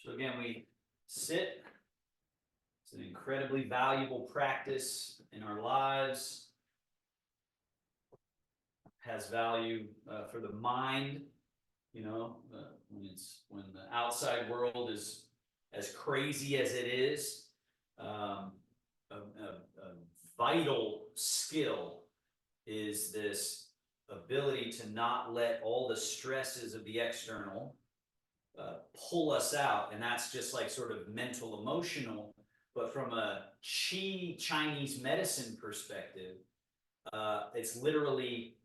So again, we sit. It's an incredibly valuable practice in our lives. Has value for the mind, you know, when the outside world is as crazy as it is. A vital skill is this ability to not let all the stresses of the external pull us out, and that's just like sort of mental, emotional. But from a Chinese medicine perspective, it's literally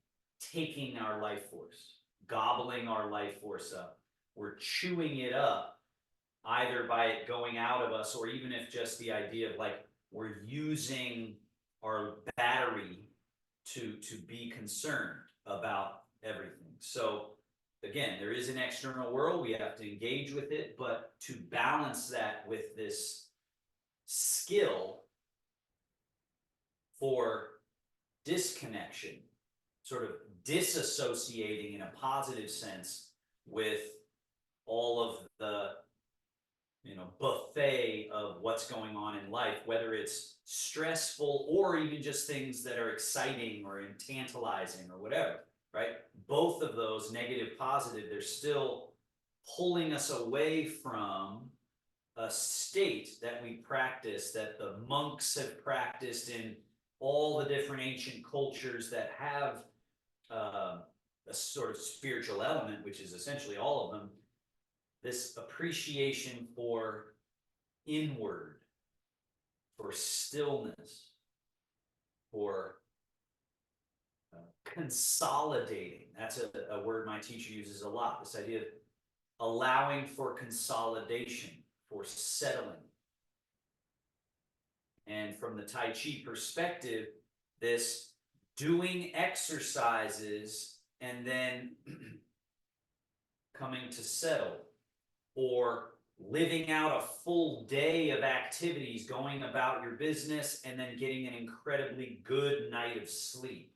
taking our life force, gobbling our life force up. We're chewing it up, either by it going out of us, or even if just the idea of like we're using our battery to be concerned about everything. So again, there is an external world, we have to engage with it, but to balance that with this skill for disconnection, sort of disassociating in a positive sense with all of the, you know, buffet of what's going on in life, whether it's stressful or even just things that are exciting or tantalizing or whatever, right? Both of those, negative, positive, they're still pulling us away from a state that we practice, that the monks have practiced in all the different ancient cultures that have a sort of spiritual element, which is essentially all of them, this appreciation for inward, for stillness, for consolidating. That's a word my teacher uses a lot, this idea of allowing for consolidation, for settling. And from the Tai Chi perspective, this doing exercises and then coming to settle, or living out a full day of activities, going about your business, and then getting an incredibly good night of sleep.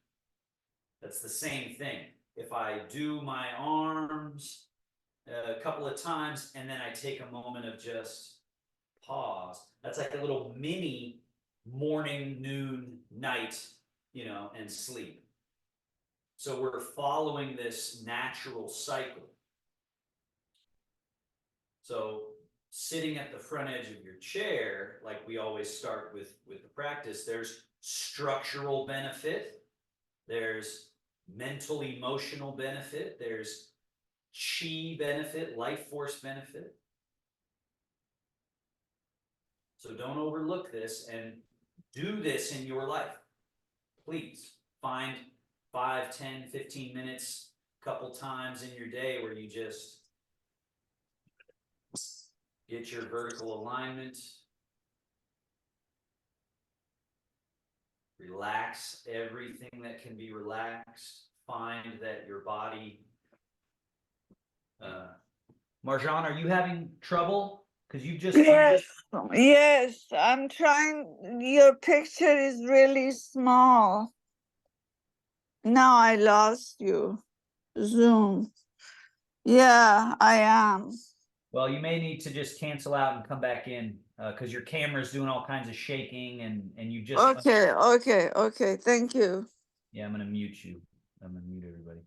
That's the same thing. If I do my arms a couple of times and then I take a moment of just pause, that's like a little mini morning, noon, night, you know, and sleep. So we're following this natural cycle. So sitting at the front edge of your chair, like we always start with the practice, there's structural benefit, there's mental emotional benefit, there's chi benefit, life force benefit. So don't overlook this and do this in your life. Please find 5, 10, 15 minutes, a couple times in your day where you just get your vertical alignment, relax everything that can be relaxed, find that your body. Marjan, are you having trouble? Because you just. Yes, yes, I'm trying. Your picture is really small. Now I lost you. Zoom. Yeah, I am. Well, you may need to just cancel out and come back in because your camera's doing all kinds of shaking and you just. Okay. Thank you. Yeah, I'm going to mute you. I'm going to mute everybody.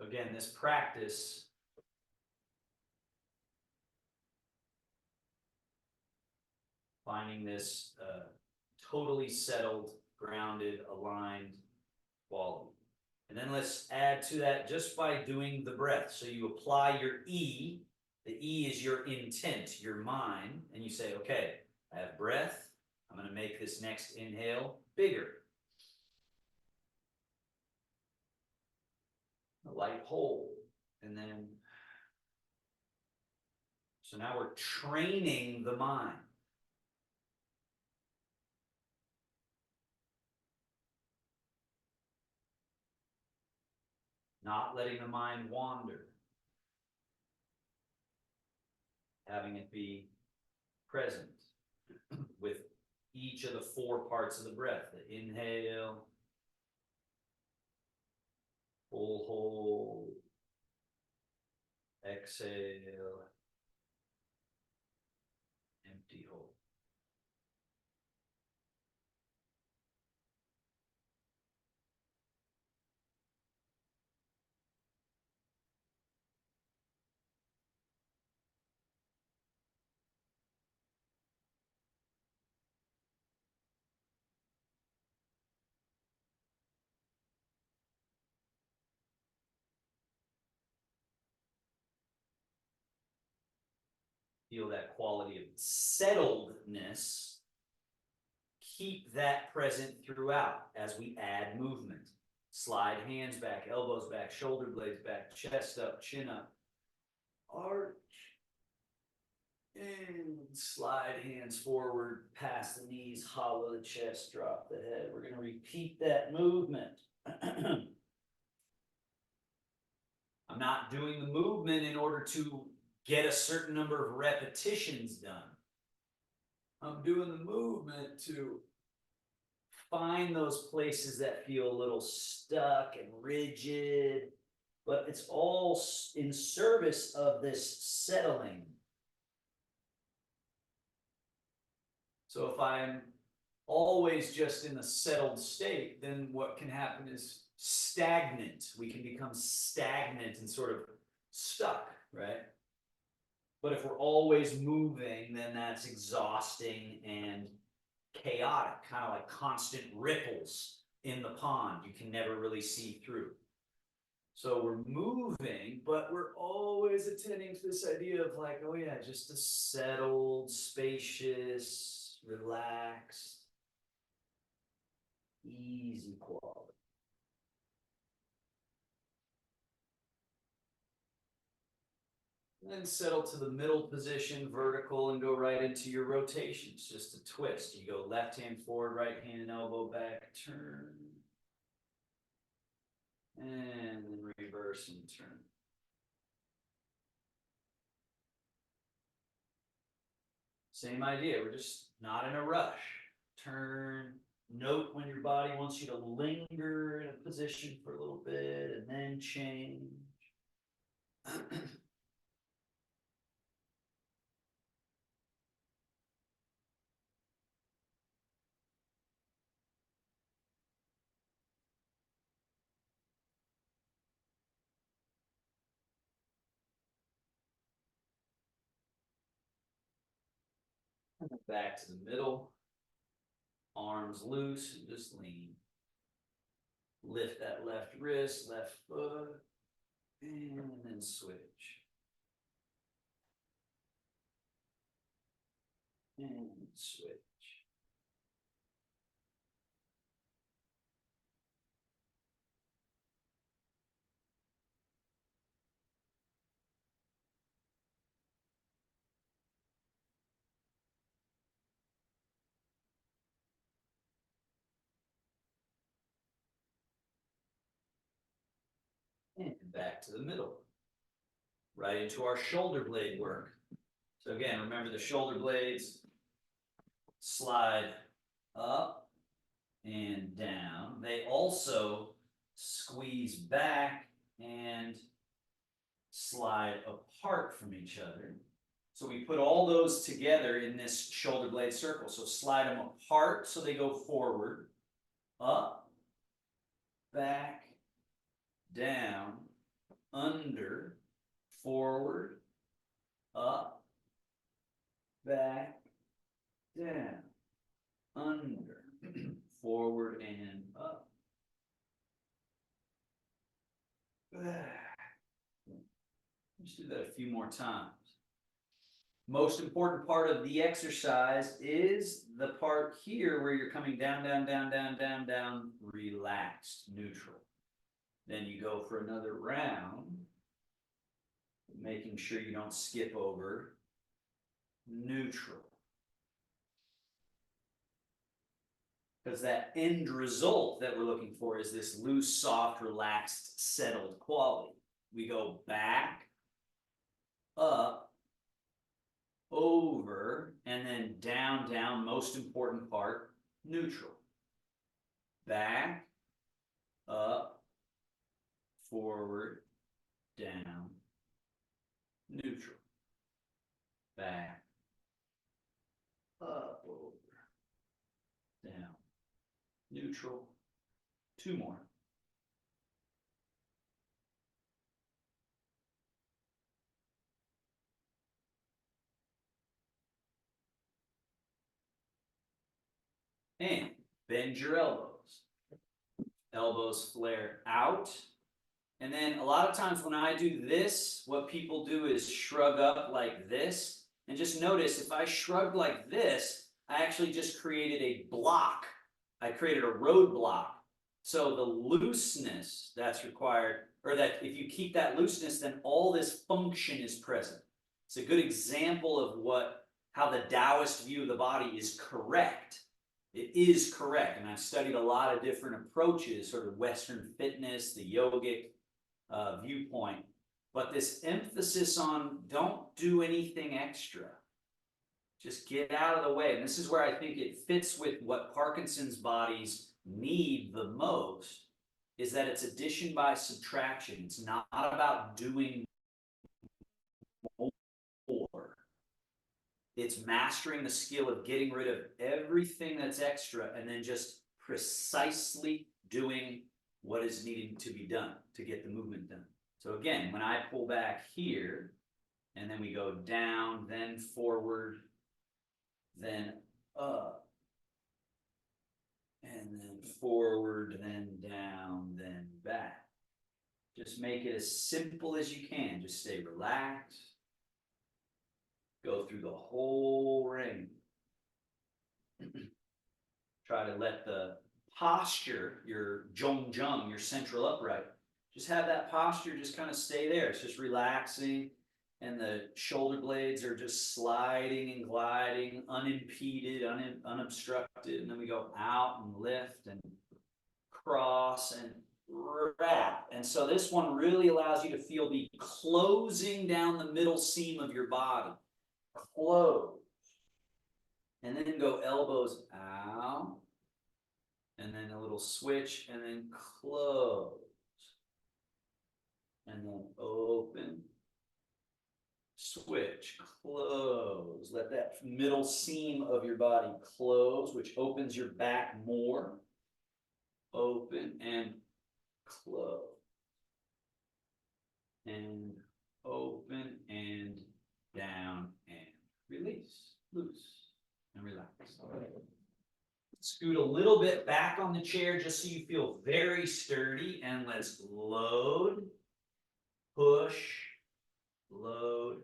Again, this practice finding this totally settled, grounded, aligned quality. And then let's add to that just by doing the breath. So you apply your E. The E is your intent, your mind, and you say, okay, I have breath. I'm going to make this next inhale bigger. A light hold. And then, so now we're training the mind. Not letting the mind wander. Having it be present with each of the 4 parts of the breath. The inhale, hold. Full hold. Exhale. Empty hold. Feel that quality of settledness. Keep that present throughout as we add movement. Slide hands back, elbows back, shoulder blades back, chest up, chin up. Arch. And slide hands forward, past the knees, hollow the chest, drop the head. We're going to repeat that movement. I'm not doing the movement in order to get a certain number of repetitions done. I'm doing the movement to find those places that feel a little stuck and rigid, but it's all in service of this settling. So if I'm always just in a settled state, then what can happen is stagnant. We can become stagnant and sort of stuck, right? But if we're always moving, then that's exhausting and chaotic, kind of like constant ripples in the pond. You can never really see through. So we're moving, but we're always attending to this idea of like, oh yeah, just a settled, spacious, relaxed, easy quality. And then settle to the middle position, vertical, and go right into your rotations. Just a twist. You go left hand forward, right hand and elbow back, turn. And then reverse and turn. Same idea. We're just not in a rush. Turn. Note when your body wants you to linger in a position for a little bit and then change. Back to the middle. Arms loose and just lean. Lift that left wrist, left foot, and then switch. And switch. And back to the middle. Right into our shoulder blade work. So again, remember the shoulder blades slide up and down. They also squeeze back and slide apart from each other. So we put all those together in this shoulder blade circle. So slide them apart so they go forward, up, back, down, under, forward, up, back, down, under, forward and up, back. Just do that a few more times. Most important part of the exercise is the part here where you're coming down, down, down, down, down, down, relaxed, neutral. Then you go for another round, making sure you don't skip over neutral. Because that end result that we're looking for is this loose, soft, relaxed, settled quality. We go back, up, over, and then down, down, most important part, neutral. Back, up, forward, down, neutral, back, up, over, down, neutral, 2 more. And bend your elbows. Elbows flare out. And then a lot of times when I do this, what people do is shrug up like this. And just notice if I shrugged like this, I actually just created a block. I created a roadblock. So the looseness that's required, or that if you keep that looseness, then all this function is present. It's a good example of how the Taoist view of the body is correct. It is correct, and I've studied a lot of different approaches, sort of Western fitness, the yogic viewpoint, but this emphasis on don't do anything extra. Just get out of the way. And this is where I think it fits with what Parkinson's bodies need the most, is that it's addition by subtraction. It's not about doing more. It's mastering the skill of getting rid of everything that's extra and then just precisely doing what is needed to be done to get the movement done. So again, when I pull back here, and then we go down, then forward, then up, and then forward, then down, then back. Just make it as simple as you can. Just stay relaxed. Go through the whole ring. Try to let the posture, your zhongjung, your central upright, just have that posture just kind of stay there. It's just relaxing, and the shoulder blades are just sliding and gliding, unimpeded, unobstructed. And then we go out and lift and cross and wrap. And so this one really allows you to feel the closing down the middle seam of your body. Close. And then go elbows out. And then a little switch, and then close. And then open. Switch, close. Let that middle seam of your body close, which opens your back more. Open and close. And open and down and release. Loose and relax. All right. Scoot a little bit back on the chair just so you feel very sturdy, and let's load, push, load,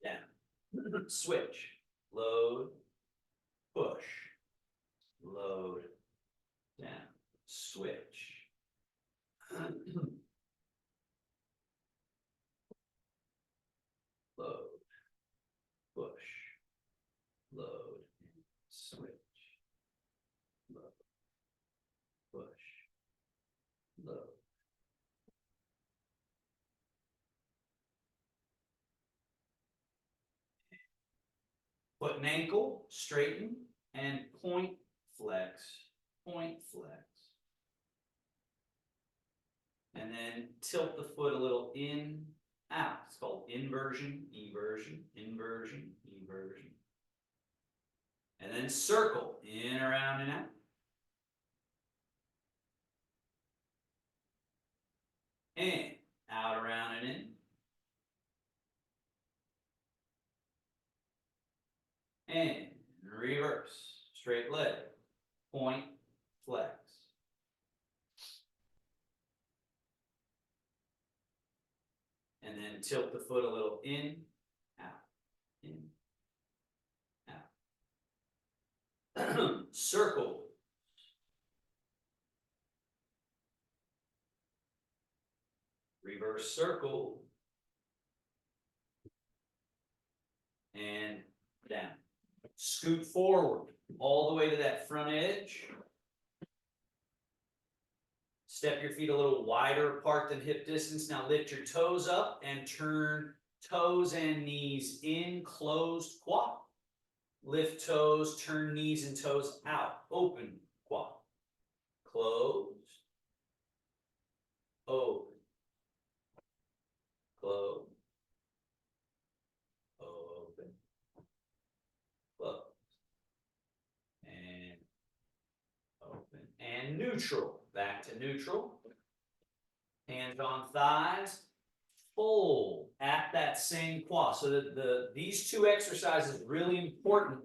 down. Switch, load, push, load, down, switch. Load, push, load, switch. Load, push, load. Foot and ankle, straighten, and point, flex, point, flex. And then tilt the foot a little in, out. It's called inversion, eversion, inversion, eversion. And then circle, in, around, and out. And out, around, and in. And reverse, straight leg, point, flex. And then tilt the foot a little in, out. Circle. Reverse circle. And down. Scoot forward all the way to that front edge. Step your feet a little wider apart than hip distance. Now lift your toes up and turn toes and knees in, closed quad. Lift toes, turn knees and toes out, open quad. Closed, open. neutral. Back to neutral. Hands on thighs. Fold at that same quad. So that these two exercises are really important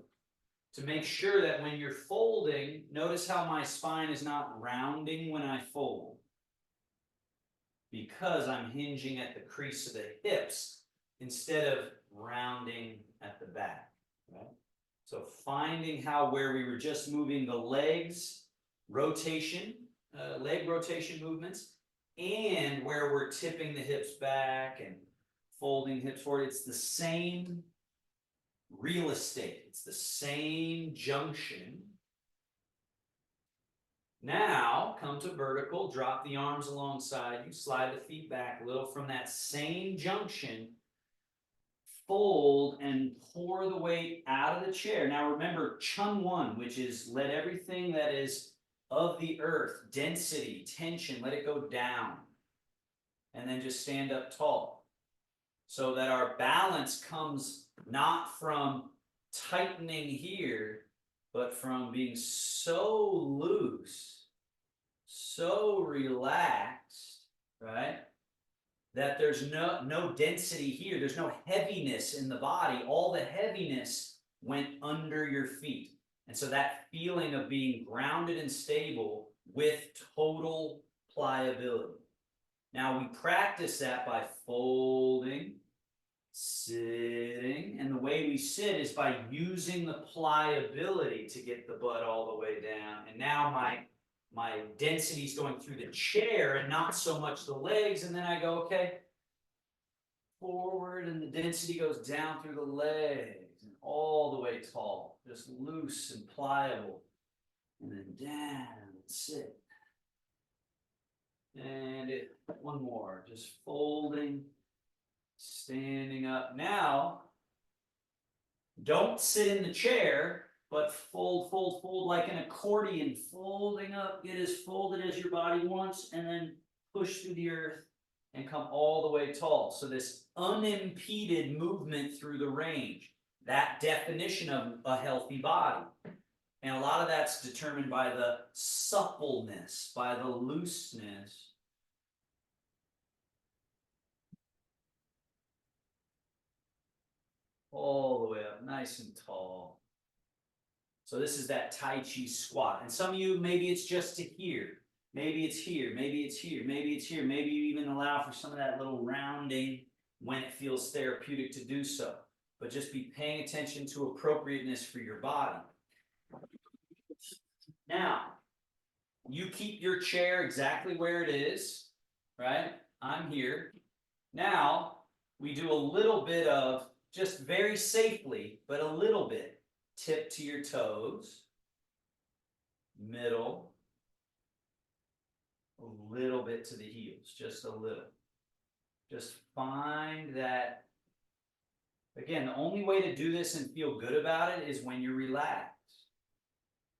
to make sure that when you're folding, notice how my spine is not rounding when I fold. Because I'm hinging at the crease of the hips instead of rounding at the back. Right? So finding how where we were just moving the legs, rotation, leg rotation movements, and where we're tipping the hips back and folding hips forward, it's the same real estate. It's the same junction. Now, come to vertical, drop the arms alongside you, slide the feet back a little from that same junction, fold and pour the weight out of the chair. Now remember, Chun One, which is let everything that is of the earth, density, tension, let it go down. And then just stand up tall. So that our balance comes not from tightening here, but from being so loose, so relaxed, right? That there's no density here. There's no heaviness in the body. All the heaviness went under your feet. And so that feeling of being grounded and stable with total pliability. Now we practice that by folding, sitting, and the way we sit is by using the pliability to get the butt all the way down. And now my density is going through the chair and not so much the legs. And then I go, okay, forward, and the density goes down through the legs and all the way tall, just loose and pliable. And then down and sit. And one more, just folding, standing up. Now, don't sit in the chair, but fold, fold, fold like an accordion, folding up, get as folded as your body wants, and then push through the earth and come all the way tall. So this unimpeded movement through the range, that definition of a healthy body. And a lot of that's determined by the suppleness, by the looseness. All the way up, nice and tall. So this is that Tai Chi squat. And some of you, maybe it's just to here. Maybe it's here, maybe it's here, maybe it's here. Maybe you even allow for some of that little rounding when it feels therapeutic to do so. But just be paying attention to appropriateness for your body. Now, you keep your chair exactly where it is, right? I'm here. Now, we do a little bit of, just very safely, but a little bit, tip to your toes, middle, a little bit to the heels, just a little. Just find that, again, the only way to do this and feel good about it is when you're relaxed.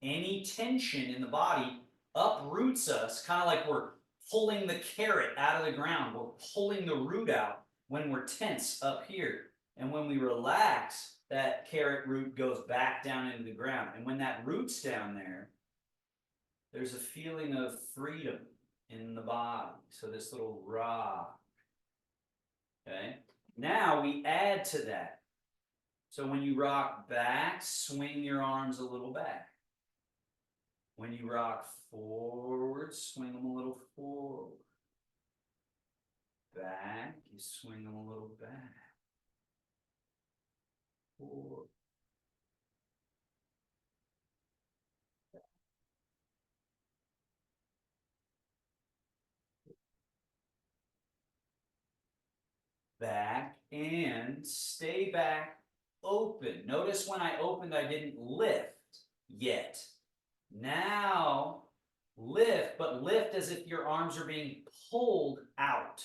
Any tension in the body uproots us, kind of like we're pulling the carrot out of the ground. We're pulling the root out when we're tense up here. And when we relax, that carrot root goes back down into the ground. And when that root's down there, there's a feeling of freedom in the body. So this little rock. Okay. Now we add to that. So when you rock back, swing your arms a little back. When you rock forward, swing them a little forward. Back, you swing them a little back. Forward. Back and stay back, open. Notice when I opened, I didn't lift yet. Now lift, but lift as if your arms are being pulled out.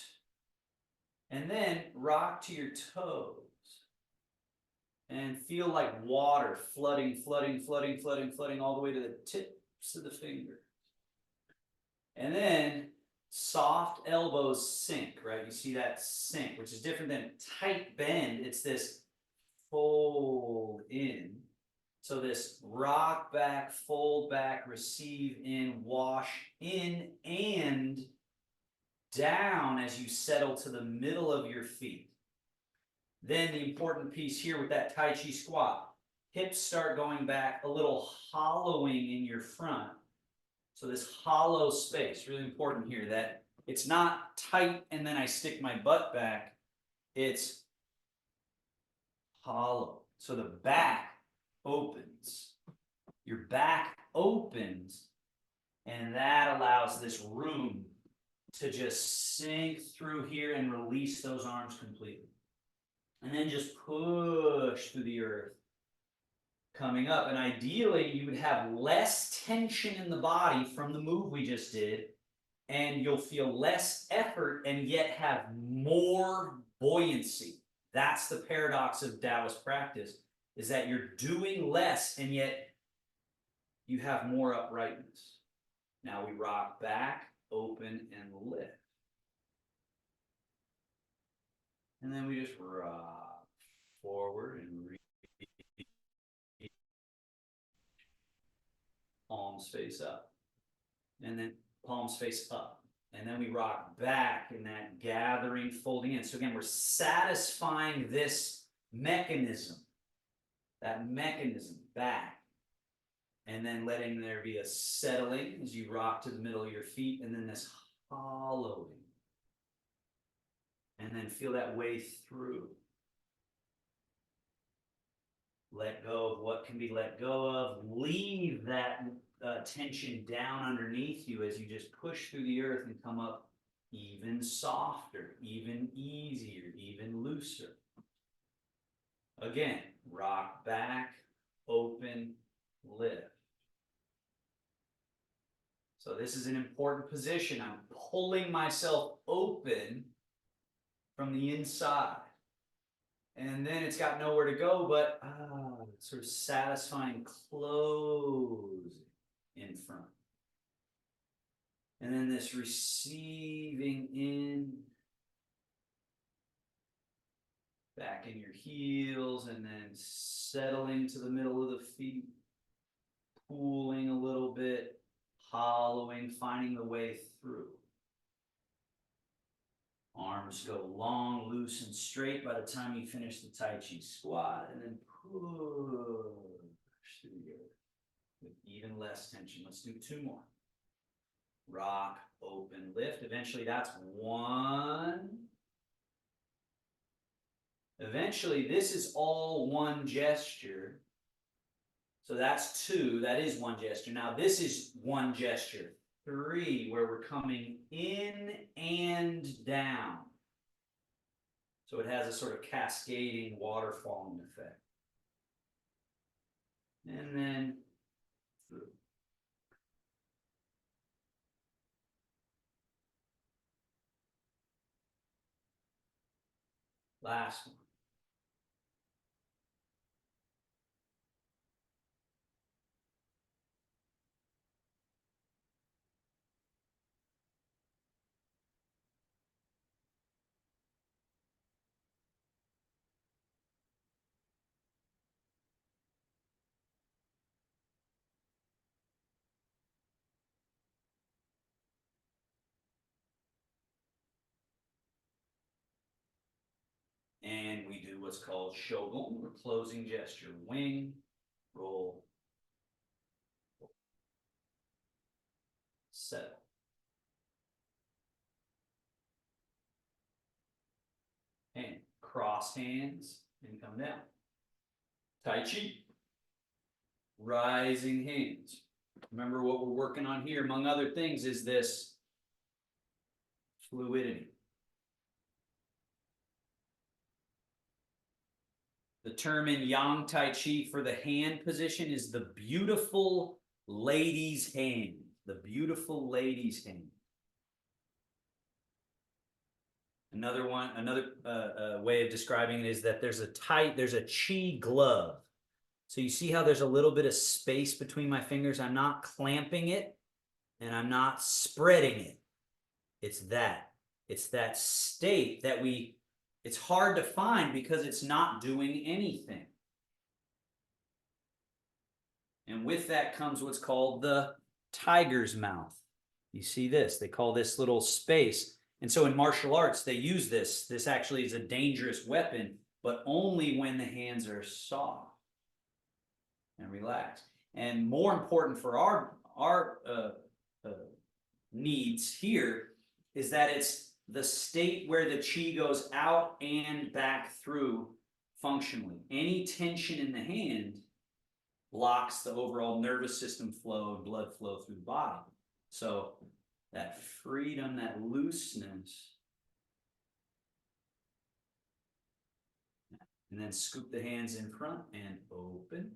And then rock to your toes. And feel like water flooding, flooding, flooding, flooding, flooding all the way to the tips of the fingers. And then soft elbows sink, right? You see that sink, which is different than tight bend. It's this fold in So this rock back, fold back, receive in, wash in, and down as you settle to the middle of your feet. Then the important piece here with that Tai Chi squat, hips start going back, a little hollowing in your front. So this hollow space, really important here, that it's not tight and then I stick my butt back, it's hollow. So the back opens. Your back opens, and that allows this room to just sink through here and release those arms completely. And then just push through the earth. Coming up, and ideally you would have less tension in the body from the move we just did, and you'll feel less effort and yet have more buoyancy. That's the paradox of Taoist practice, is that you're doing less and yet you have more uprightness. Now we rock back, open, and lift. And then we just rock forward and palms face up. And then palms face up. And then we rock back in that gathering, folding in. So again, we're satisfying this mechanism, that mechanism back. And then letting there be a settling as you rock to the middle of your feet, and then this hollowing. And then feel that way through. Let go of what can be let go of. Leave that tension down underneath you as you just push through the earth and come up even softer, even easier, even looser. Again, rock back, open, lift. So this is an important position. I'm pulling myself open from the inside. And then it's got nowhere to go but sort of satisfying closing in front. And then this receiving in, back in your heels, and then settling to the middle of the feet, pooling a little bit, hollowing, finding the way through. Arms go long, loose, and straight by the time you finish the Tai Chi squat, and then push through the earth with even less tension. Let's do two more. Rock, open, lift. Eventually that's one. Eventually this is all one gesture. So that's two, that is one gesture. Now this is one gesture. Three, where we're coming in and down. So it has a sort of cascading, waterfalling effect. And then through. Last one. And we do what's called shogun, or closing gesture. Wing, roll, settle. And cross hands and come down. Tai Chi. Rising hands. Remember what we're working on here, among other things, is this fluidity. The term in Yang Tai Chi for the hand position is the beautiful lady's hand. The beautiful lady's hand. Another way of describing it is that there's a chi glove. So you see how there's a little bit of space between my fingers? I'm not clamping it and I'm not spreading it. It's that state that it's hard to find because it's not doing anything. And with that comes what's called the tiger's mouth. You see this, they call this little space. And so in martial arts, they use this. This actually is a dangerous weapon, but only when the hands are soft and relaxed. And more important for our needs here is that it's the state where the chi goes out and back through functionally. Any tension in the hand blocks the overall nervous system flow and blood flow through the body. So that freedom, that looseness, and then scoop the hands in front and open.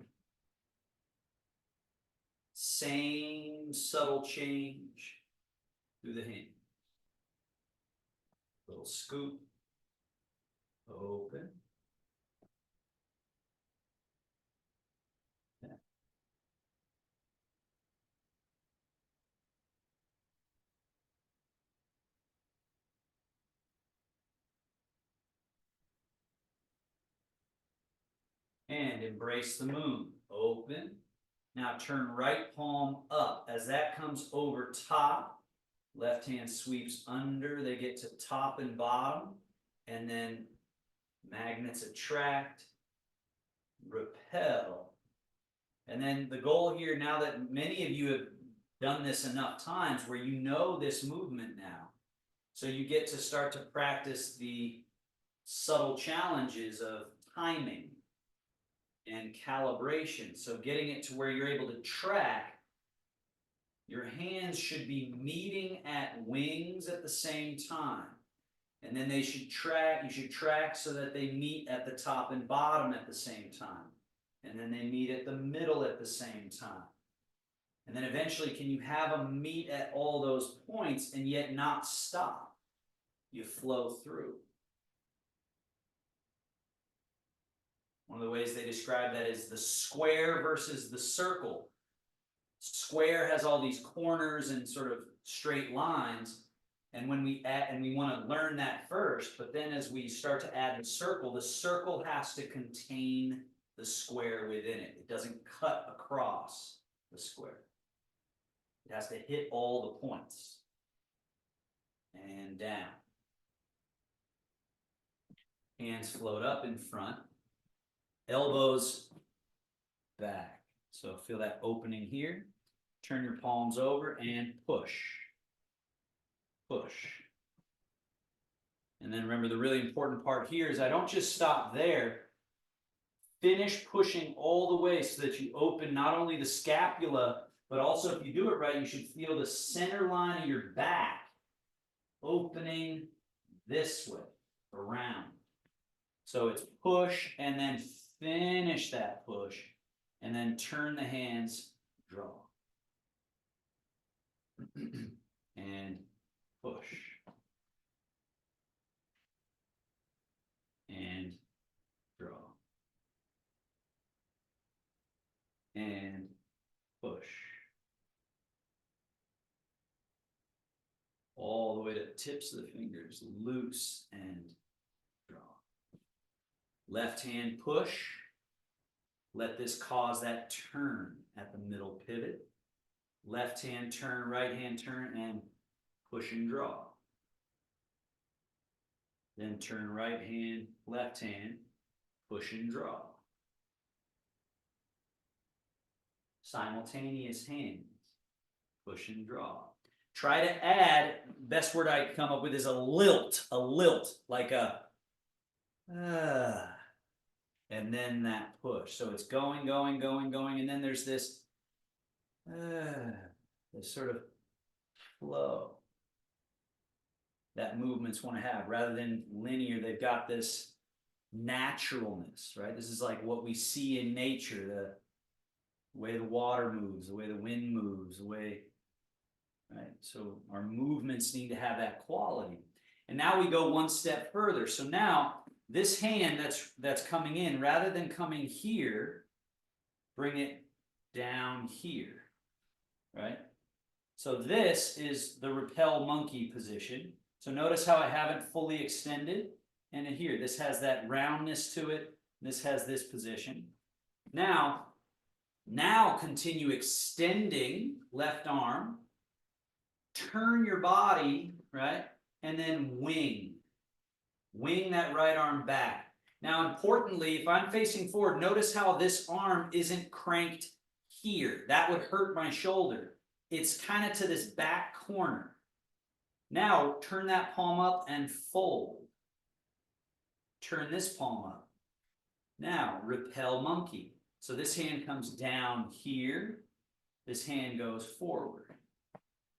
Same subtle change through the hand. Little scoop, open. Yeah. And embrace the moon, open. Now turn right palm up. As that comes over top, left hand sweeps under, they get to top and bottom, and then magnets attract, repel. And then the goal here, now that many of you have done this enough times where you know this movement now, so you get to start to practice the subtle challenges of timing and calibration. So getting it to where you're able to track. Your hands should be meeting at wings at the same time. And then they should track, you should track so that they meet at the top and bottom at the same time. And then they meet at the middle at the same time. And then eventually, can you have them meet at all those points and yet not stop? You flow through. One of the ways they describe that is the square versus the circle. Square has all these corners and sort of straight lines, and when we add, and we want to learn that first, but then as we start to add the circle has to contain the square within it. It doesn't cut across the square. It has to hit all the points. And down. Hands float up in front. Elbows back. So feel that opening here. Turn your palms over and push. Push. And then remember, the really important part here is I don't just stop there. Finish pushing all the way so that you open not only the scapula, but also if you do it right, you should feel the center line of your back opening this way, around. So it's push and then finish that push and then turn the hands, draw. And push. And draw. And push. All the way to the tips of the fingers, loose and draw. Left hand push. Let this cause that turn at the middle pivot. Left hand turn, right hand turn, and push and draw. Then turn right hand, left hand, push and draw. Simultaneous hands, push and draw. Try to add, best word I come up with is a lilt, like a, and then that push. So it's going, and then there's this, this sort of flow that movements want to have. Rather than linear, they've got this naturalness, right? This is like what we see in nature, the way the water moves, the way the wind moves, the way, right? So our movements need to have that quality. And now we go one step further. So now this hand that's coming in, rather than coming here, bring it down here, right? So this is the repel monkey position. So notice how I haven't fully extended. And in here, this has that roundness to it. This has this position. Now, Now continue extending left arm, turn your body, right? And then wing. Wing that right arm back. Now, importantly, if I'm facing forward, notice how this arm isn't cranked here. That would hurt my shoulder. It's kind of to this back corner. Now, turn that palm up and fold. Turn this palm up. Now, repel monkey. So this hand comes down here. This hand goes forward.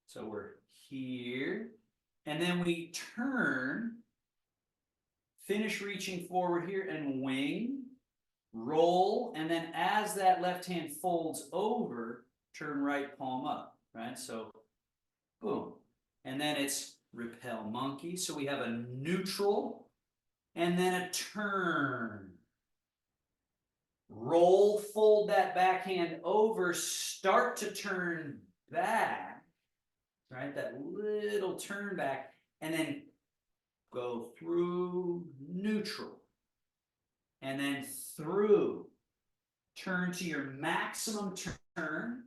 So we're here. And then we turn, finish reaching forward here and wing, roll, and then as that left hand folds over, turn right palm up, right? So, boom. And then it's repel monkey. So we have a neutral and then a turn. Roll, fold that backhand over, start to turn back, right? That little turn back, and then go through neutral, and then through. Turn to your maximum turn,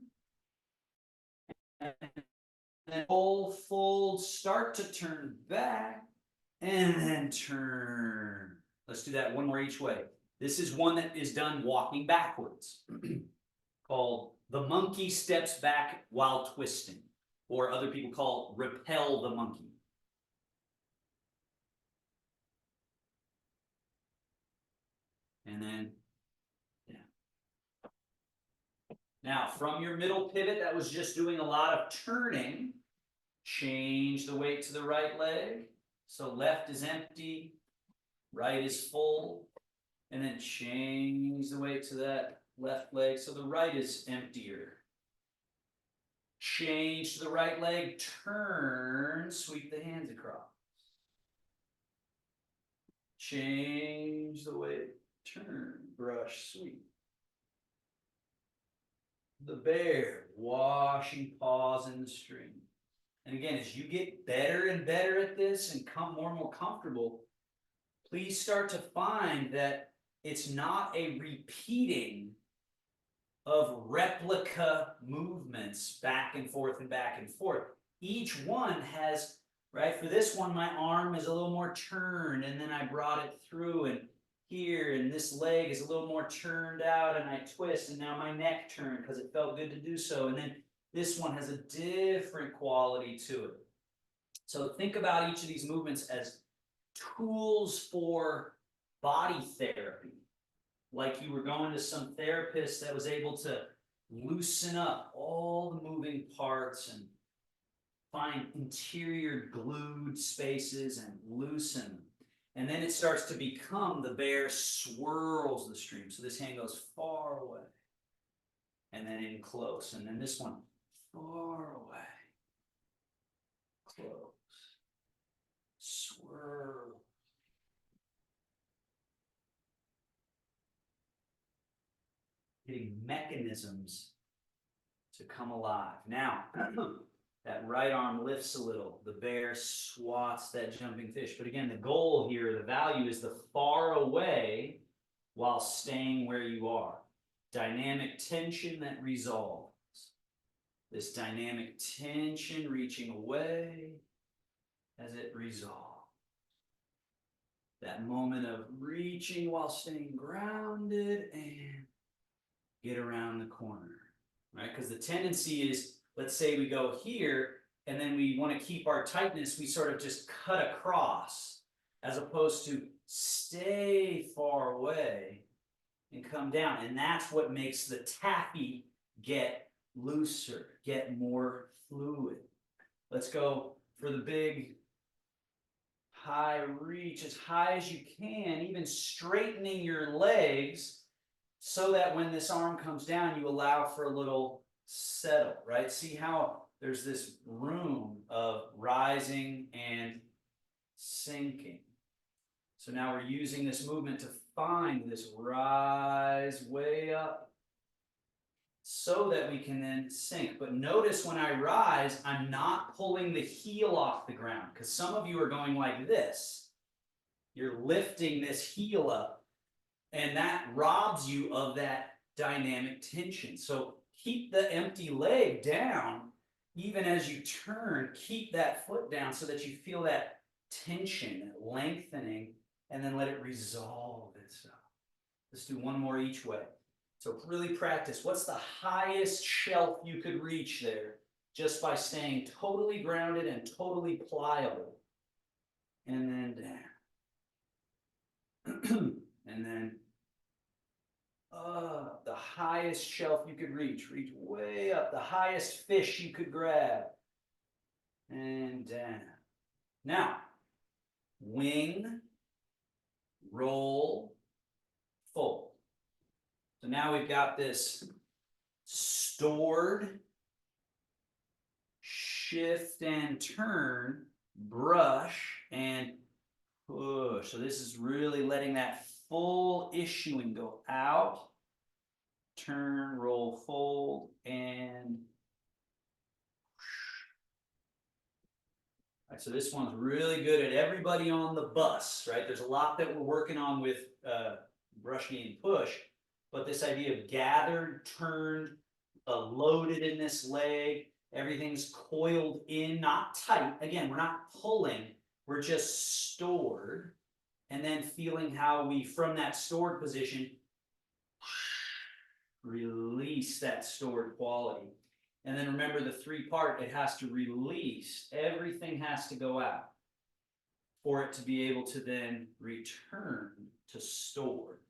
and then roll, fold, start to turn back, and then turn. Let's do that one more each way. This is one that is done walking backwards, called the monkey steps back while twisting, or other people call repel the monkey. And then, yeah. Now, from your middle pivot that was just doing a lot of turning, change the weight to the right leg. So left is empty, right is full. And then change the weight to that left leg so the right is emptier. Change to the right leg, turn, sweep the hands across. Change the weight, turn, brush, sweep. The bear, washing paws in the stream. And again, as you get better and better at this and come more and more comfortable, please start to find that it's not a repeating of replica movements back and forth and back and forth. Each one has, right, for this one, my arm is a little more turned and then I brought it through and here, and this leg is a little more turned out and I twist and now my neck turned because it felt good to do so. And then this one has a different quality to it. So think about each of these movements as tools for body therapy. Like you were going to some therapist that was able to loosen up all the moving parts and find interior glued spaces and loosen them. And then it starts to become the bear swirls the stream. So this hand goes far away and then in close. And then this one far away, close, swirl. Getting mechanisms to come alive. Now, that right arm lifts a little. The bear swats that jumping fish. But again, the goal here, the value is the far away while staying where you are. Dynamic tension that resolves. This dynamic tension reaching away as it resolves. That moment of reaching while staying grounded and get around the corner, right? Because the tendency is, let's say we go here and then we want to keep our tightness, we sort of just cut across as opposed to stay far away and come down. And that's what makes the taffy get looser, get more fluid. Let's go for the big high reach, as high as you can, even straightening your legs so that when this arm comes down, you allow for a little settle, right? See how there's this room of rising and sinking. So now we're using this movement to find this rise way up so that we can then sink. But notice when I rise, I'm not pulling the heel off the ground, because some of you are going like this. You're lifting this heel up, and that robs you of that dynamic tension. So keep the empty leg down, even as you turn, keep that foot down so that you feel that tension, that lengthening, and then let it resolve itself. Let's do one more each way. So really practice. What's the highest shelf you could reach there just by staying totally grounded and totally pliable? And then down. And then the highest shelf you could reach. Reach way up. The highest fish you could grab. And down. Now, wing, roll, fold. So now we've got this stored, shift and turn, brush and push. So this is really letting that full issuing go out, turn, roll, fold, and all right, so this one's really good at everybody on the bus, right? There's a lot that we're working on with brush, knee, and push, but this idea of gathered, turned, loaded in this leg, everything's coiled in, not tight. Again, we're not pulling, we're just stored. And then feeling how we, from that stored position, release that stored quality. And then remember the 3-part, it has to release. Everything has to go out for it to be able to then return to stored.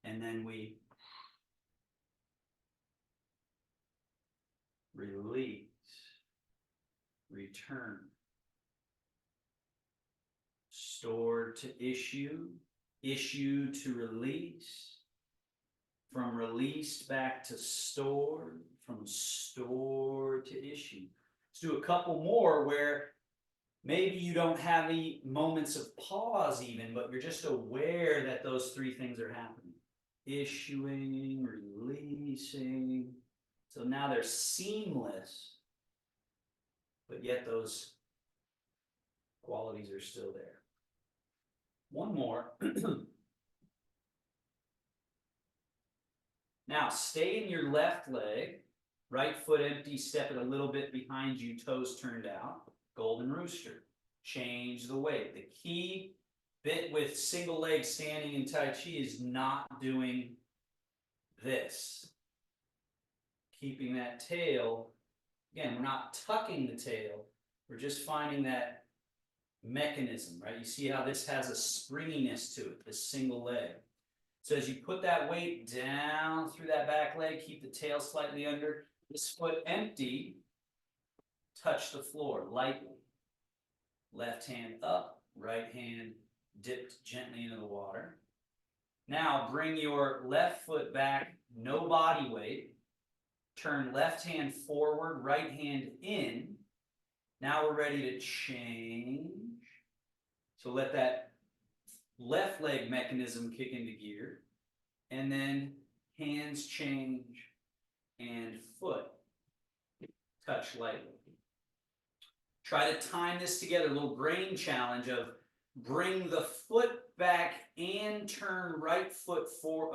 And then we release, return. Stored to issue, issue to release, from released back to stored, from stored to issue. Let's do a couple more where maybe you don't have any moments of pause even, but you're just aware that those 3 things are happening. Issuing, releasing. So now they're seamless, but yet those qualities are still there. One more. Now, stay in your left leg, right foot empty, step it a little bit behind you, toes turned out, golden rooster. Change the weight. The key bit with single leg standing in Tai Chi is not doing this. Keeping that tail, again, we're not tucking the tail, we're just finding that mechanism, right? You see how this has a springiness to it, this single leg. So as you put that weight down through that back leg, keep the tail slightly under, this foot empty, touch the floor lightly. Left hand up, right hand dipped gently into the water. Now bring your left foot back, no body weight. Turn left hand forward, right hand in. Now we're ready to change. So let that left leg mechanism kick into gear. And then hands change and foot touch lightly. Try to time this together, a little brain challenge of bring the foot back and turn right foot for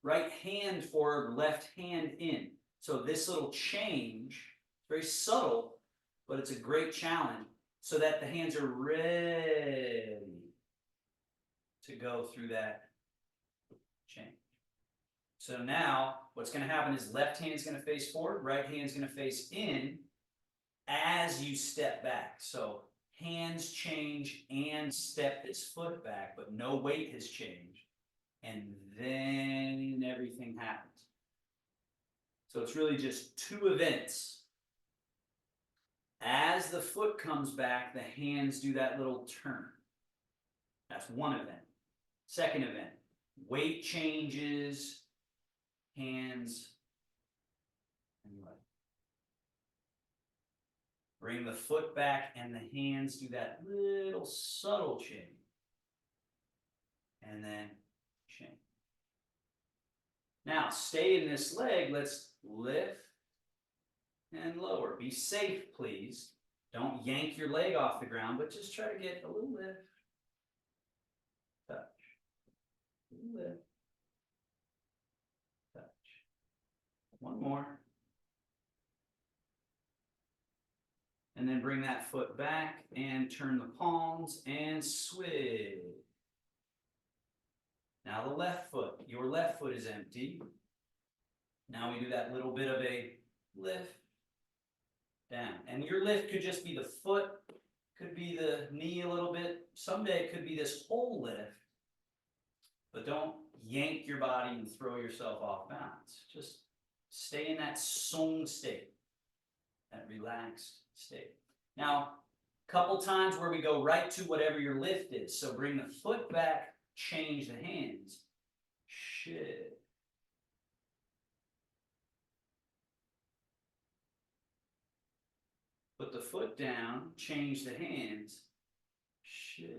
right hand forward, left hand in. So this little change, very subtle, but it's a great challenge so that the hands are ready to go through that change. So now what's going to happen is left hand is going to face forward, right hand is going to face in as you step back. So hands change and step this foot back, but no weight has changed. And then everything happens. So it's really just 2 events. As the foot comes back, the hands do that little turn. That's one event. Second event, weight changes, hands, and leg. Bring the foot back and the hands do that little subtle change. And then change. Now, stay in this leg. Let's lift and lower. Be safe, please. Don't yank your leg off the ground, but just try to get a little lift. Touch. A little lift. One more. And then bring that foot back and turn the palms and switch. Now the left foot, your left foot is empty. Now we do that little bit of a lift down. And your lift could just be the foot, could be the knee a little bit. Someday it could be this whole lift. But don't yank your body and throw yourself off balance. Just stay in that song state, that relaxed state. Now, a couple times where we go right to whatever your lift is. So bring the foot back, change the hands. Shift. Put the foot down, change the hands. Shift.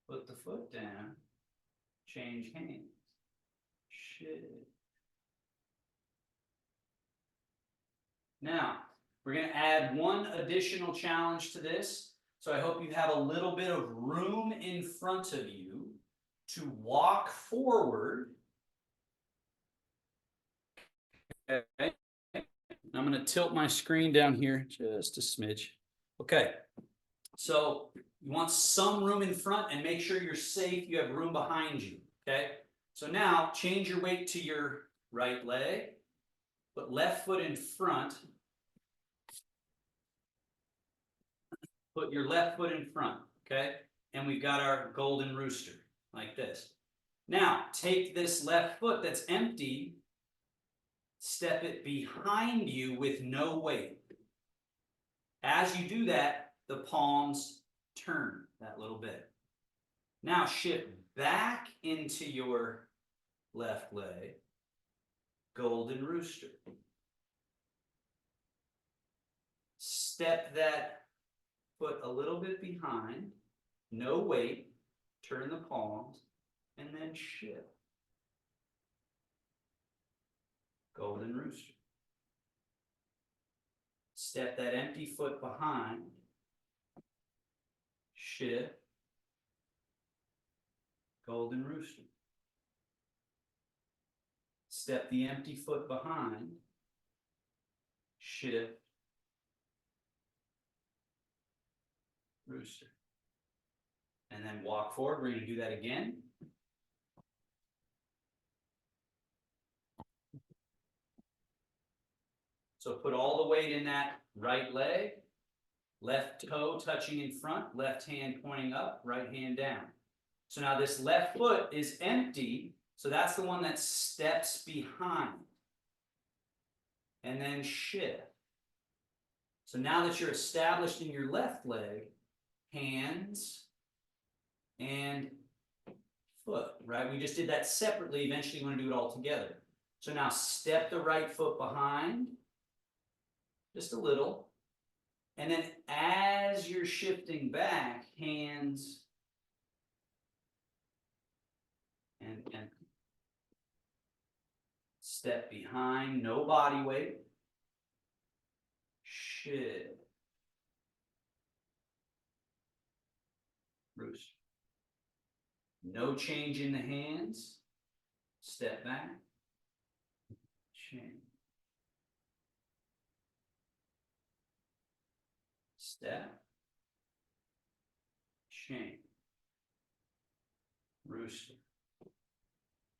Put the foot down, change hands. Shift. Now, we're going to add one additional challenge to this. So I hope you have a little bit of room in front of you to walk forward. Okay. I'm going to tilt my screen down here just a smidge. Okay. So you want some room in front and make sure you're safe. You have room behind you. Okay. So now change your weight to your right leg. Put left foot in front. Put your left foot in front, okay? And we've got our golden rooster, like this. Now, take this left foot that's empty, step it behind you with no weight. As you do that, the palms turn that little bit. Now, shift back into your left leg, golden rooster. Step that foot a little bit behind, no weight, turn the palms, and then shift. Golden rooster. Step that empty foot behind, shift. Golden rooster. Step the empty foot behind, shift. Rooster. And then walk forward. We're going to do that again. So put all the weight in that right leg, left toe touching in front, left hand pointing up, right hand down. So now this left foot is empty, so that's the one that steps behind. And then shift. So now that you're established in your left leg, hands and foot, right? We just did that separately. Eventually, you want to do it all together. So now step the right foot behind, just a little. And then as you're shifting back, hands and step behind, no body weight. Shift. Rooster. No change in the hands. Step back. Change. Step. Change. Rooster.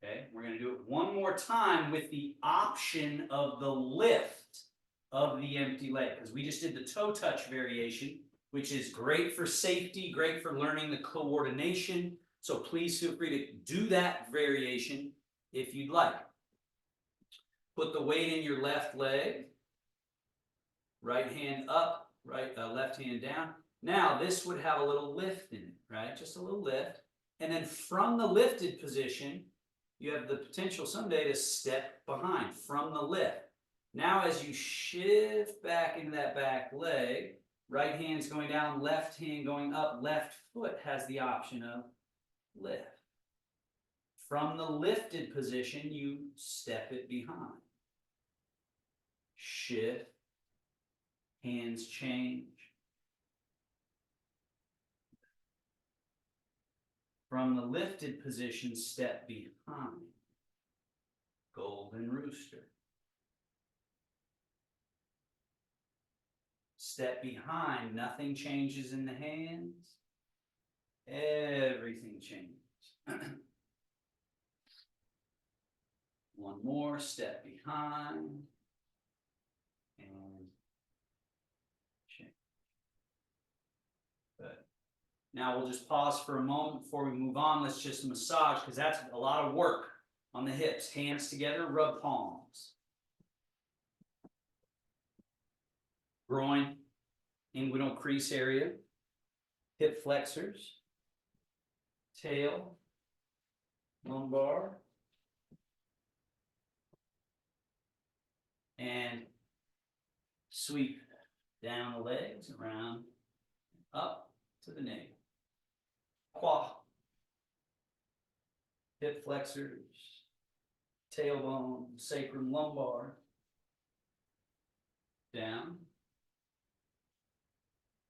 Okay, we're going to do it one more time with the option of the lift of the empty leg, because we just did the toe touch variation, which is great for safety, great for learning the coordination. So please feel free to do that variation if you'd like. Put the weight in your left leg, right hand up, left hand down. Now this would have a little lift in it, right? Just a little lift. And then from the lifted position, you have the potential someday to step behind from the lift. Now as you shift back into that back leg, right hand's going down, left hand going up, left foot has the option of lift. From the lifted position, you step it behind. Shift, hands change. From the lifted position, step behind. Golden rooster. Step behind, nothing changes in the hands. Everything changes. One more, step behind. And change. Good. Now we'll just pause for a moment before we move on. Let's just massage, because that's a lot of work on the hips. Hands together, rub palms. Groin, inguinal crease area. Hip flexors. Tail. Lumbar. And sweep down the legs, around, up to the navel. Quad. Hip flexors, tailbone, sacrum, lumbar. Down.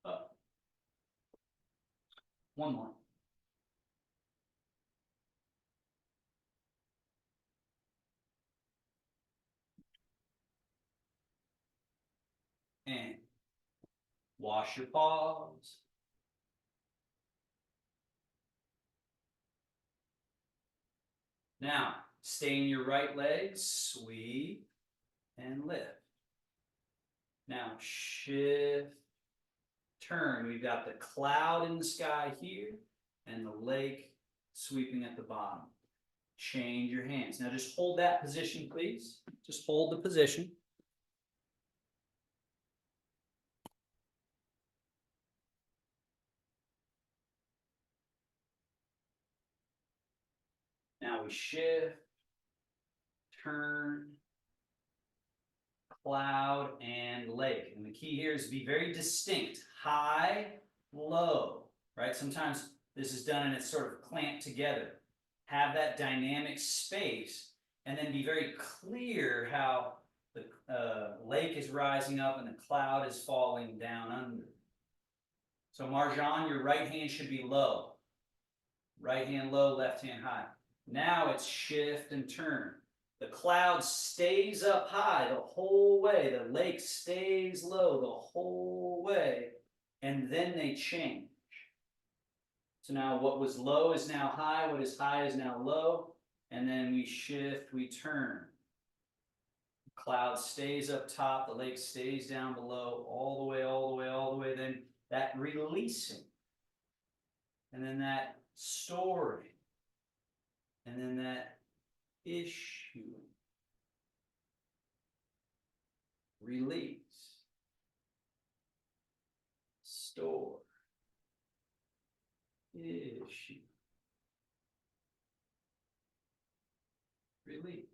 Up. One more. And wash your paws. Now, stay in your right leg, sweep and lift. Now, shift, turn. We've got the cloud in the sky here and the lake sweeping at the bottom. Change your hands. Now, just hold that position, please. Just hold the position. Now we shift, turn, cloud, and lake. And the key here is to be very distinct. High, low, right? Sometimes this is done and it's sort of clamped together. Have that dynamic space, and then be very clear how the lake is rising up and the cloud is falling down under. So Marjan, your right hand should be low. Right hand low, left hand high. Now it's shift and turn. The cloud stays up high the whole way. The lake stays low the whole way. And then they change. So now what was low is now high. What is high is now low. And then we shift, we turn. The cloud stays up top. The lake stays down below. All the way, all the way, all the way. Then that releasing. And then that storing. And then that issuing. Release. Store. Issue. Release.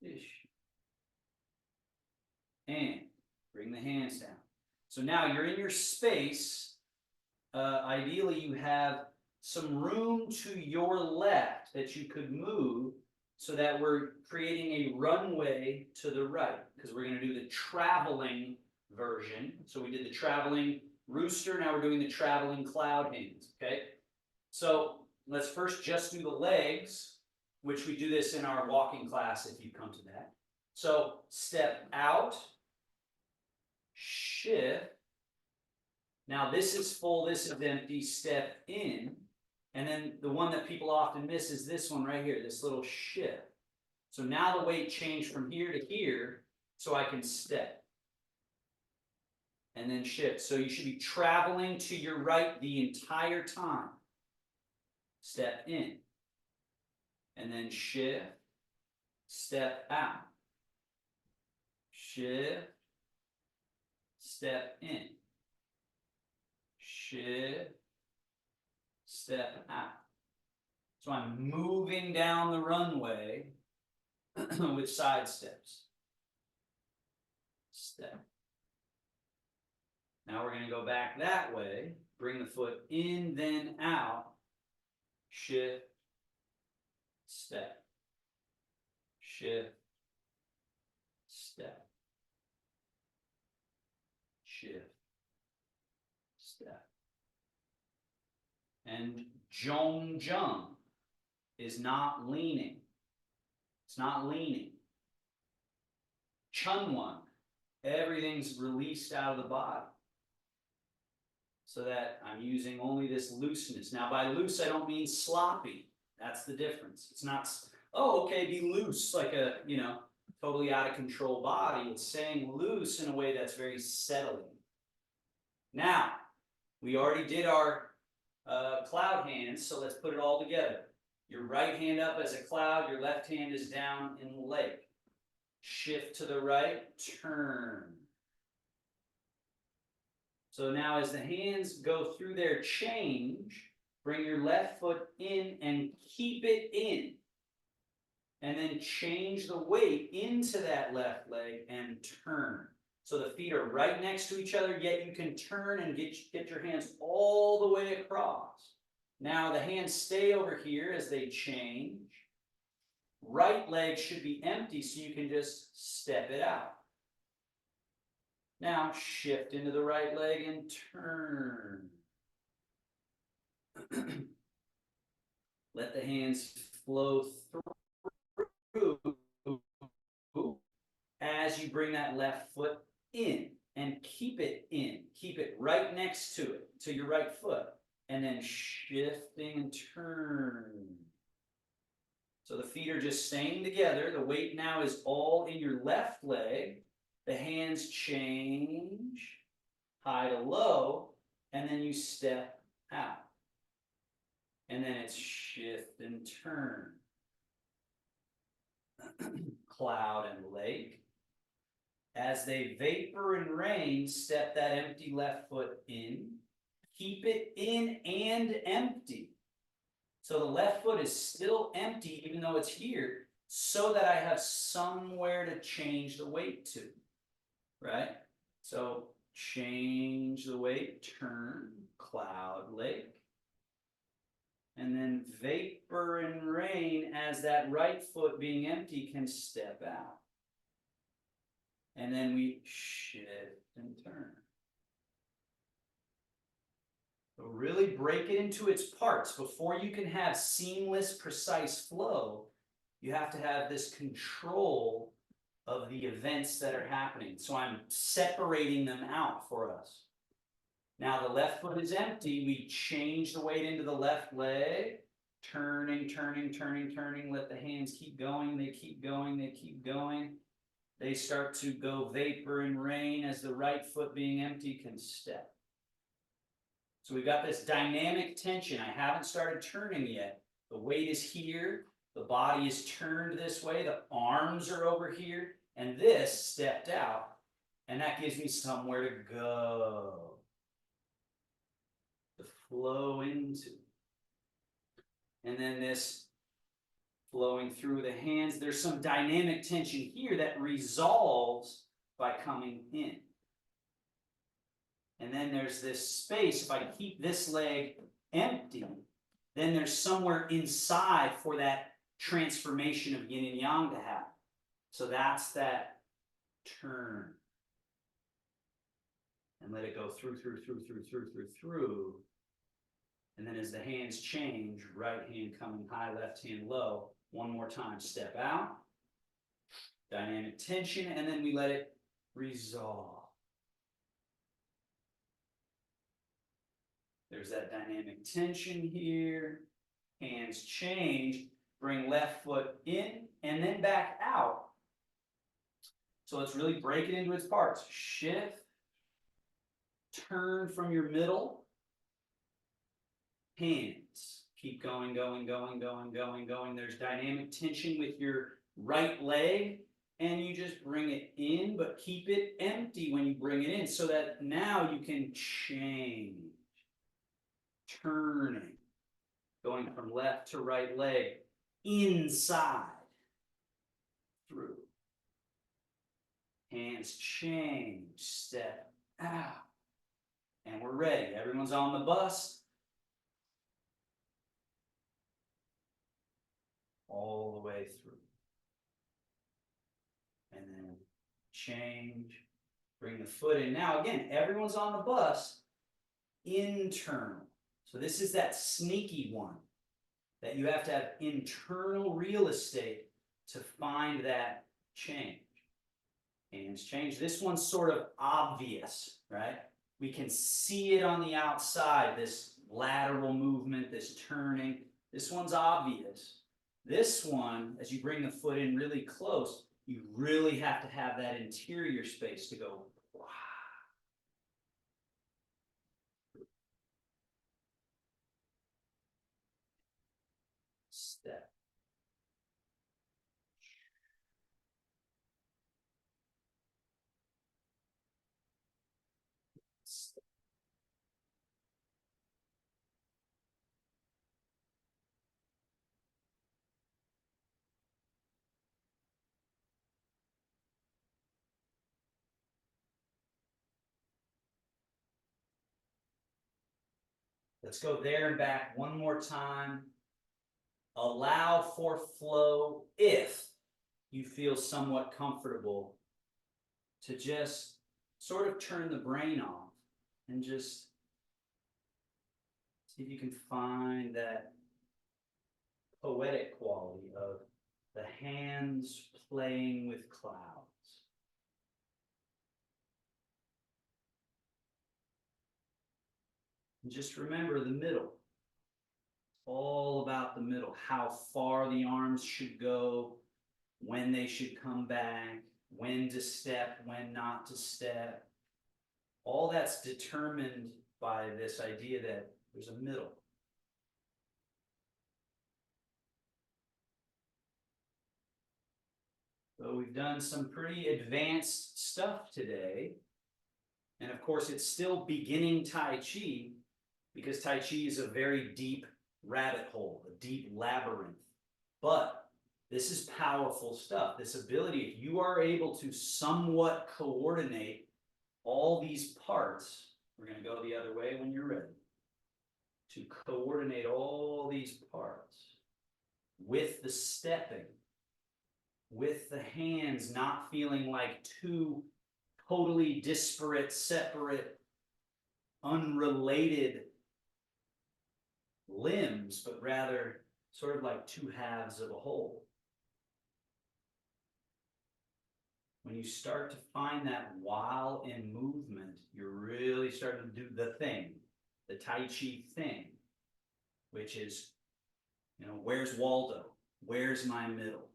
Issue. And bring the hands down. So now you're in your space. Ideally, you have some room to your left that you could move so that we're creating a runway to the right, because we're going to do the traveling version. So we did the traveling rooster, now we're doing the traveling cloud hands, okay? So let's first just do the legs, which we do this in our walking class if you come to that. So step out, shift. Now this is full, this is empty, step in. And then the one that people often miss is this one right here, this little shift. So now the weight changed from here to here, so I can step. And then shift. So you should be traveling to your right the entire time. Step in. And then shift. Step out. Shift. Step in. Shift. Step out. So I'm moving down the runway with side steps. Step. Now we're going to go back that way. Bring the foot in, then out. Shift. Step. Shift. Step. And Zhongjung is not leaning. It's not leaning. Chunwon, everything's released out of the body. So that I'm using only this looseness. Now by loose, I don't mean sloppy. That's the difference. It's not, oh, okay, be loose, like a, totally out of control body. It's saying loose in a way that's very settling. Now, we already did our cloud hands, so let's put it all together. Your right hand up as a cloud, your left hand is down in the lake. Shift to the right, turn. So now as the hands go through their change, bring your left foot in and keep it in. And then change the weight into that left leg and turn. So the feet are right next to each other, yet you can turn and get your hands all the way across. Now the hands stay over here as they change. Right leg should be empty, so you can just step it out. Now shift into the right leg and turn. Let the hands flow through as you bring that left foot in, and keep it in. Keep it right next to it, to your right foot, and then shifting and turn. So the feet are just staying together. The weight now is all in your left leg. The hands change, high to low, and then you step out. And then it's shift and turn. Cloud and lake. As they vapor and rain, step that empty left foot in. Keep it in and empty. So the left foot is still empty, even though it's here, so that I have somewhere to change the weight to, right? So change the weight, turn, cloud, lake. And then vapor and rain as that right foot being empty can step out. And then we shift and turn. So really break it into its parts. Before you can have seamless, precise flow, you have to have this control of the events that are happening. So I'm separating them out for us. Now the left foot is empty. We change the weight into the left leg. Turning, turning, turning, turning. Let the hands keep going. They keep going. They keep going. They start to go vapor and rain as the right foot being empty can step. So we've got this dynamic tension. I haven't started turning yet. The weight is here. The body is turned this way. The arms are over here. And this stepped out. And that gives me somewhere to go. To flow into. And then this flowing through the hands. There's some dynamic tension here that resolves by coming in. And then there's this space. If I keep this leg empty, then there's somewhere inside for that transformation of yin and yang to happen. So that's that turn. And let it go through. And then as the hands change, right hand coming high, left hand low. One more time, step out. Dynamic tension, and then we let it resolve. There's that dynamic tension here. Hands change. Bring left foot in and then back out. So let's really break it into its parts. Shift. Turn from your middle. Hands. Keep going, going, going, going, going, going. There's dynamic tension with your right leg. And you just bring it in, but keep it empty when you bring it in so that now you can change. Turning, going from left to right leg, inside, through. Hands change, step out. And we're ready. Everyone's on the bus. All the way through. And then change, bring the foot in. Now again, everyone's on the bus, internal. So this is that sneaky one that you have to have internal real estate to find that change. Hands change. This one's sort of obvious, right? We can see it on the outside, this lateral movement, this turning. This one's obvious. This one, as you bring the foot in really close, you really have to have that interior space to go, wow. Step. Step. Let's go there and back one more time. Allow for flow if you feel somewhat comfortable to just sort of turn the brain off and just see if you can find that poetic quality of the hands playing with clouds. And just remember the middle. All about the middle, how far the arms should go, when they should come back, when to step, when not to step. All that's determined by this idea that there's a middle. So we've done some pretty advanced stuff today. And of course, it's still beginning Tai Chi, because Tai Chi is a very deep rabbit hole, a deep labyrinth. But this is powerful stuff. This ability, if you are able to somewhat coordinate all these parts, we're going to go the other way when you're ready, to coordinate all these parts with the stepping, with the hands not feeling like two totally disparate, separate, unrelated limbs, but rather sort of like two halves of a whole. When you start to find that while in movement, you're really starting to do the thing, the Tai Chi thing, which is, where's Waldo? Where's my middle?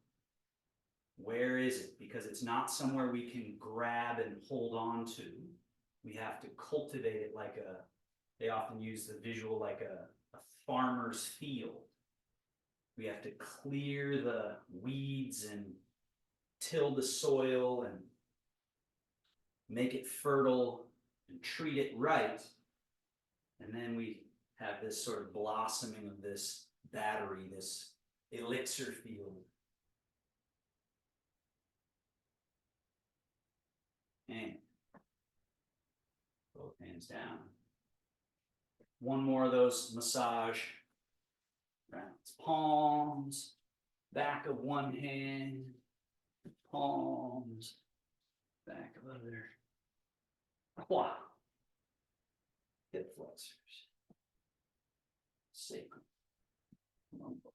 Where is it? Because it's not somewhere we can grab and hold on to. We have to cultivate it like they often use the visual like a farmer's field. We have to clear the weeds and till the soil and make it fertile and treat it right. And then we have this sort of blossoming of this battery, this elixir field. And both hands down. One more of those massage rounds. Palms, back of one hand, palms, back of other. Wow. Hip flexors. Sacrum. Lumbar.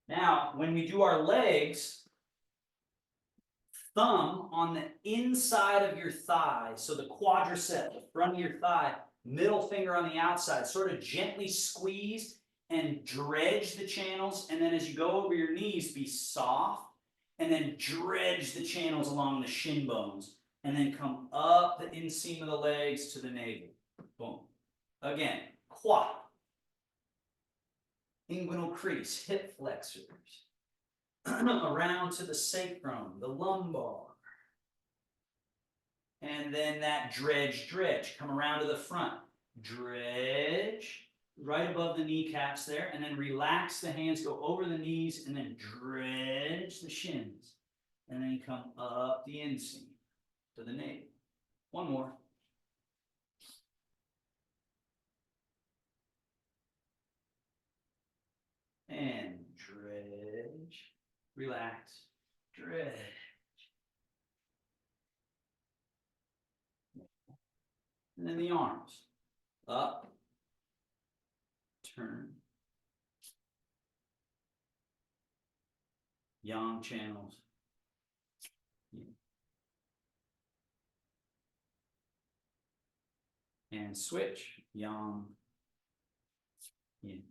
Now, when we do our legs, thumb on the inside of your thigh, so the quadricep, the front of your thigh, middle finger on the outside, sort of gently squeeze and dredge the channels, and then as you go over your knees, be soft, and then dredge the channels along the shin bones, and then come up the inseam of the legs to the navel. Boom. Again, quad, inguinal crease, hip flexors, around to the sacrum, the lumbar, and then that dredge, come around to the front, dredge, right above the kneecaps there, and then relax the hands, go over the knees, and then dredge the shins, and then come up the inseam to the navel. One more. And dredge, relax, dredge. And then the arms, up, turn. Yang channels. And switch, yang, yin.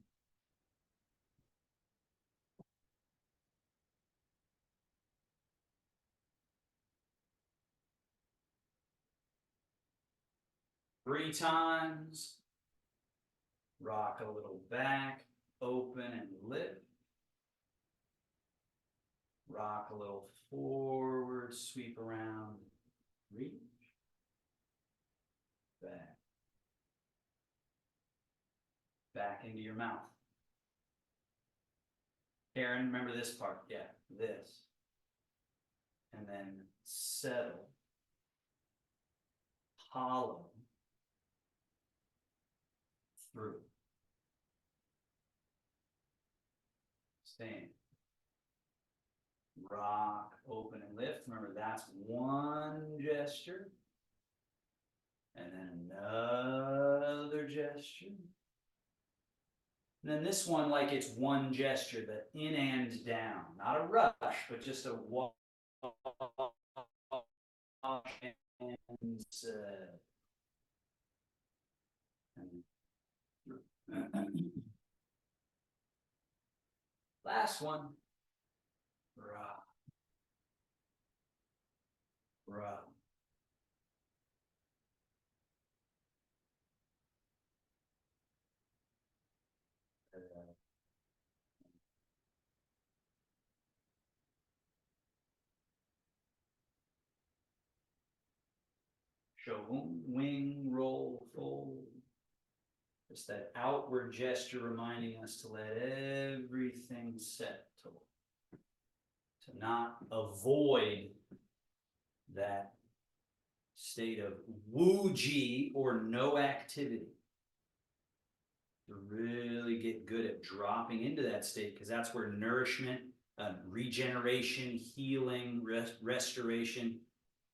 Three times. Rock a little back, open and lift. Rock a little forward, sweep around, reach. Back. Back into your mouth. Karen, remember this part? Yeah, this. And then settle. Hollow. Through. Stand. Rock, open and lift. Remember, that's one gesture. And then another gesture. And then this one, like it's one gesture, the in and down. Not a rush, but just a walk and last one. Rock. Rock. Shogun, wing, roll, fold. Just that outward gesture reminding us to let everything settle. To not avoid that state of wu-ji or no activity. To really get good at dropping into that state, because that's where nourishment, regeneration, healing, restoration,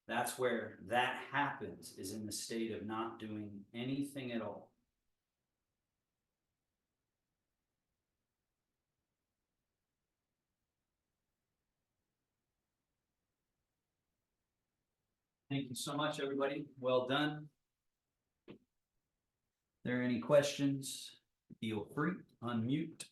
that's where that happens, is in the state of not doing anything at all. Thank you so much, everybody. Well done. If there are any questions, feel free, unmute.